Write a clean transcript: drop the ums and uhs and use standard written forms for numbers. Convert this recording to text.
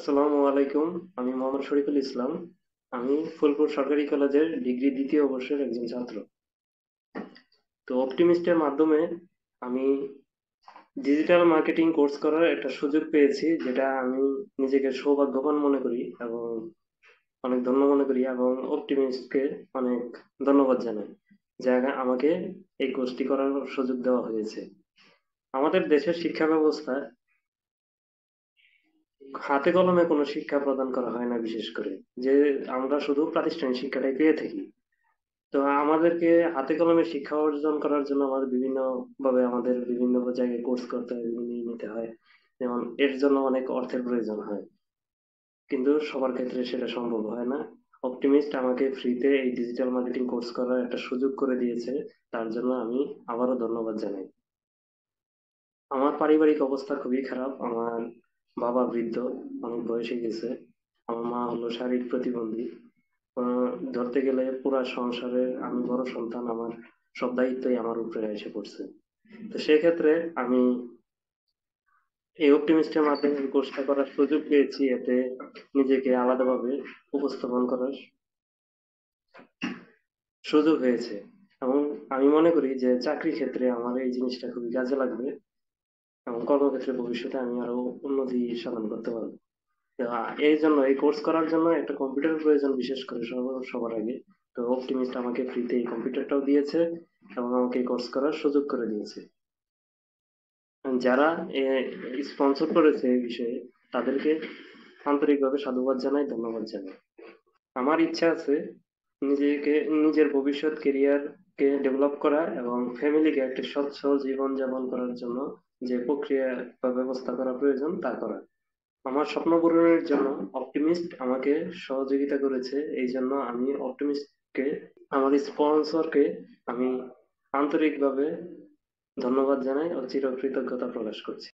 আসসালামু আলাইকুম। আমি মোহাম্মদ শরীফুল ইসলাম। আমি ফুলপুর সরকারি কলেজের ডিগ্রি দ্বিতীয় বর্ষের একজন ছাত্র। তো অপটিমিস্টের মাধ্যমে আমি ডিজিটাল মার্কেটিং কোর্স করার একটা সুযোগ পেয়েছি, যেটা আমি নিজেকে সৌভাগ্যবান মনে করি এবং অনেক ধন্য মনে করি, এবং অপটিমিস্টকে অনেক ধন্যবাদ জানাই যে আমাকে এই কোর্সটি করার সুযোগ দেওয়া হয়েছে। আমাদের দেশের শিক্ষা ব্যবস্থা হাতে কলমে কোনো শিক্ষা প্রদান করা হয় না, বিশেষ করে যে আমরা শুধু প্রাতিষ্ঠানিক শিক্ষাটাই পেয়ে থাকি। তো আমাদেরকে হাতে কলমে শিক্ষা অর্জন করার জন্য আমাদের বিভিন্ন ভাবে আমাদের বিভিন্ন জায়গায় কোর্স করতে হয়, বিভিন্ন নিতে হয়। যেমন এর জন্য অনেক অর্থের প্রয়োজন হয়, কিন্তু সবার ক্ষেত্রে সেটা সম্ভব হয় না। অপটিমিস্ট আমাকে ফ্রিতে এই ডিজিটাল মার্কেটিং কোর্স করার একটা সুযোগ করে দিয়েছে, তার জন্য আমি আবারও ধন্যবাদ জানাই। আমার পারিবারিক অবস্থা খুবই খারাপ। আমার বাবা বৃদ্ধ, অনেক বয়স হয়ে গেছে। আমার মা হলো শারীরিক প্রতিবন্ধী। ধরতে গেলে পুরা সংসারে আমি বড় সন্তান, আমার সব দায়িত্বই আমার উপরে এসে পড়ছে। তো সেক্ষেত্রে আমি এই অপটিমিস্টের মাধ্যমে এই কোর্সটা করার সুযোগ পেয়েছি, এতে নিজেকে আলাদাভাবে উপস্থাপন করার সুযোগ হয়েছে। এবং আমি মনে করি যে চাকরি ক্ষেত্রে আমার এই জিনিসটা খুবই কাজে লাগবে, এবং কর্মক্ষেত্রে ভবিষ্যতে আমি আরো উন্নতি সাধন করতে পারবো। তো এই জন্য এই কোর্স করার জন্য একটা কম্পিউটার প্রয়োজন, বিশেষ করে সবার আগে। তো অপটিমিস্ট আমাকে ফ্রিতে এই কম্পিউটারটাও দিয়েছে এবং আমাকে এই কোর্স করার সুযোগ করে দিয়েছে। যারা স্পন্সর করেছে এই বিষয়ে, তাদেরকে আন্তরিকভাবে সাধুবাদ জানাই, ধন্যবাদ জানাই। আমার ইচ্ছা আছে নিজেকে, নিজের ভবিষ্যৎ কেরিয়ারকে ডেভেলপ করা এবং ফ্যামিলিকে একটা স্বচ্ছ জীবন যাপন করার জন্য যে প্রক্রিয়া বা ব্যবস্থা করা প্রয়োজন তা করা। আমার স্বপ্ন পূরণের জন্য অপটিমিস্ট আমাকে সহযোগিতা করেছে, এই জন্য আমি অপটিমিস্টকে, আমার স্পন্সরকে আমি আন্তরিকভাবে ধন্যবাদ জানাই ও চিরকৃতজ্ঞতা প্রকাশ করছি।